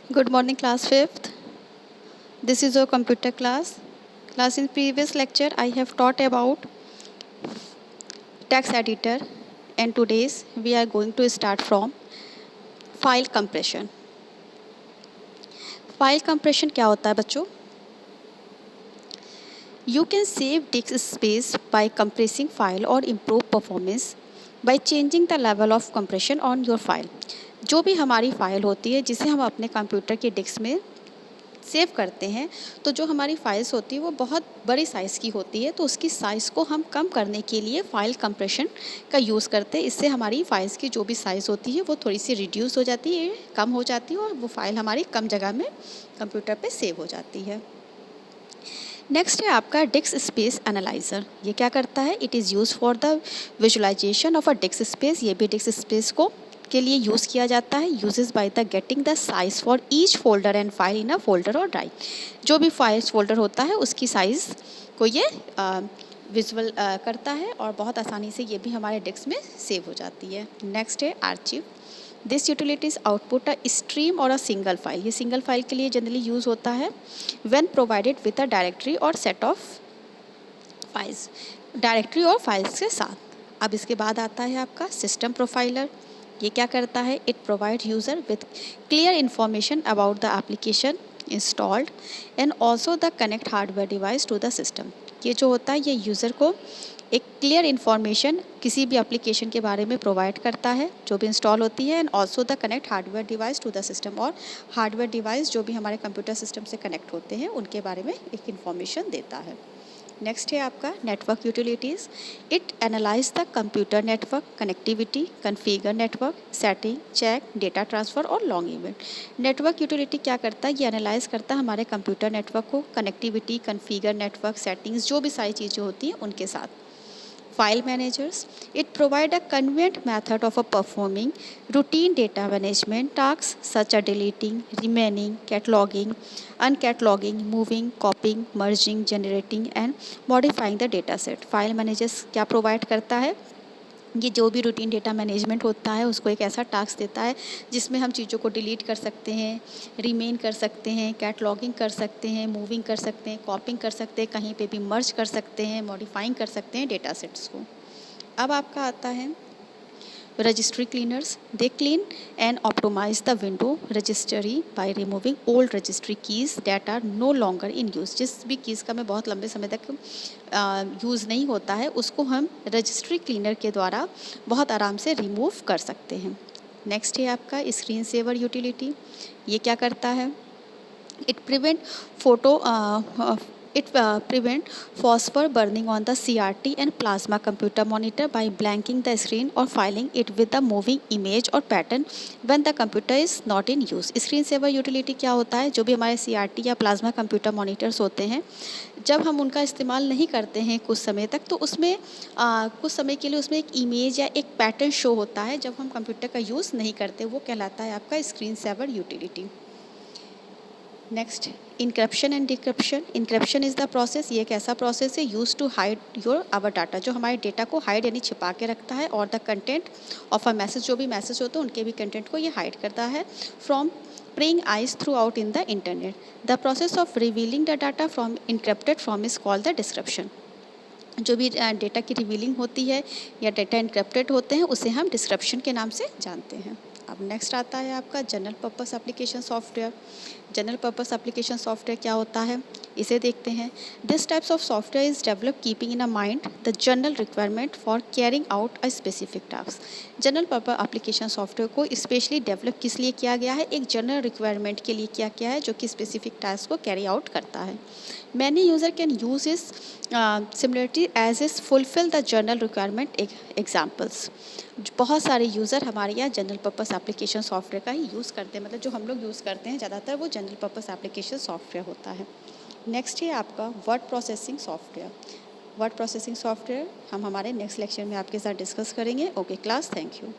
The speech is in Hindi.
Good morning, class 5th. This is your computer class. Class, in previous lecture, I have taught about text editor, and today's we are going to start from file compression. File compression क्या होता है बच्चों? You can save disk space by compressing file or improve performance by changing the level of compression on your file. जो भी हमारी फाइल होती है जिसे हम अपने कंप्यूटर के डिस्क में सेव करते हैं, तो जो हमारी फाइल्स होती है वो बहुत बड़ी साइज़ की होती है, तो उसकी साइज़ को हम कम करने के लिए फ़ाइल कंप्रेशन का यूज़ करते हैं। इससे हमारी फाइल्स की जो भी साइज़ होती है वो थोड़ी सी रिड्यूस हो जाती है, कम हो जाती है, और वो फाइल हमारी कम जगह में कंप्यूटर पे सेव हो जाती है। नेक्स्ट है आपका डिस्क स्पेस एनालाइज़र। ये क्या करता है? It is use for the visualization of a disk space. ये भी डिस्क स्पेस को के लिए यूज़ किया जाता है। Uses by the getting the size for each folder and file in a folder और ड्राइव। जो भी फाइल्स फोल्डर होता है उसकी साइज़ को ये विजुअल करता है, और बहुत आसानी से ये भी हमारे डिस्क में सेव हो जाती है। नेक्स्ट है archive. This utilities output a stream और अ सिंगल फाइल। ये सिंगल फाइल के लिए जनरली यूज़ होता है when provided with a directory और सेट ऑफ फाइल्स, डायरेक्टरी और फाइल्स के साथ। अब इसके बाद आता है आपका सिस्टम प्रोफाइलर। ये क्या करता है? It provide user with clear information about the application installed and also the connect hardware device to the system. ये जो होता है ये यूज़र को एक क्लियर इन्फॉर्मेशन किसी भी एप्लीकेशन के बारे में प्रोवाइड करता है जो भी इंस्टॉल होती है, and also the connect hardware device to the system, और हार्डवेयर डिवाइस जो भी हमारे कंप्यूटर सिस्टम से कनेक्ट होते हैं उनके बारे में एक इन्फॉर्मेशन देता है। नेक्स्ट है आपका network utilities. It analyze the computer network connectivity, configure network setting, check data transfer और लॉन्ग इवेंट। नेटवर्क यूटिलिटी क्या करता है? ये एनालाइज करता है हमारे कंप्यूटर नेटवर्क को, कनेक्टिविटी, कन्फिगर नेटवर्क, सेटिंग्स, जो भी सारी चीज़ें होती हैं उनके साथ। File managers. It provide a convenient method of performing routine data management tasks such as deleting, remaining, cataloging, uncataloguing, moving, copying, merging, generating and modifying the data set. File managers क्या provide करता है? ये जो भी रूटीन डेटा मैनेजमेंट होता है उसको एक ऐसा टास्क देता है जिसमें हम चीज़ों को डिलीट कर सकते हैं, रिमेन कर सकते हैं, कैटलॉगिंग कर सकते हैं, मूविंग कर सकते हैं, कॉपिंग कर सकते हैं, कहीं पे भी मर्ज कर सकते हैं, मॉडिफाइंग कर सकते हैं डेटा सेट्स को। अब आपका आता है registry cleaners. They clean and optimize the window registry by removing old registry keys that are no longer in use. जिस भी कीज़ का मैं बहुत लंबे समय तक यूज़ नहीं होता है उसको हम रजिस्ट्री क्लीनर के द्वारा बहुत आराम से रिमूव कर सकते हैं। नेक्स्ट है आपका स्क्रीन सेवर यूटिलिटी। ये क्या करता है? It prevent photo It prevent phosphor burning on the CRT and plasma computer monitor by blanking the screen or filing it with the moving image or pattern when the computer is not in use. Screen saver utility क्या होता है? जो भी हमारे CRT या प्लाज्मा कंप्यूटर मॉनिटर्स होते हैं, जब हम उनका इस्तेमाल नहीं करते हैं कुछ समय तक, तो उसमें कुछ समय के लिए उसमें एक इमेज या एक पैटर्न शो होता है जब हम कंप्यूटर का यूज़ नहीं करते, वो कहलाता है आपका screen saver utility. Next encryption and decryption. Encryption is the process. ये एक ऐसा प्रोसेस है use to hide your our data, जो हमारे डेटा को हाइड यानी छिपा के रखता है, और the content of a message, जो भी मैसेज होते हैं उनके भी कंटेंट को ये हाइड करता है from praying eyes through out in the internet. The process of revealing the data from encrypted from is called the description. जो भी डेटा की रिवीलिंग होती है या डेटा इनक्रप्टेड होते हैं उसे हम डिस्क्रिप्शन के नाम से जानते हैं। अब नेक्स्ट आता है आपका general purpose application software. General purpose application software क्या होता है, इसे देखते हैं। This types of software is develop keeping in a mind the general requirement for carrying out a specific task. General purpose application software को स्पेशली डेवलप किस लिए किया गया है? एक जनरल रिक्वायरमेंट के लिए किया गया है जो कि स्पेसिफिक टास्क को कैरी आउट करता है। Many user can use this similarity as is fulfil the general requirement examples. बहुत सारे यूज़र हमारे यहाँ जनरल पर्पस एप्लीकेशन सॉफ्टवेयर का ही यूज़ करते हैं, मतलब जो हम लोग यूज़ करते हैं ज़्यादातर वो जनरल पर्पस एप्लीकेशन सॉफ्टवेयर होता है। नेक्स्ट है आपका word processing software. Word processing software हम हमारे नेक्स्ट लेक्चर में आपके साथ डिस्कस करेंगे। Okay class, thank you.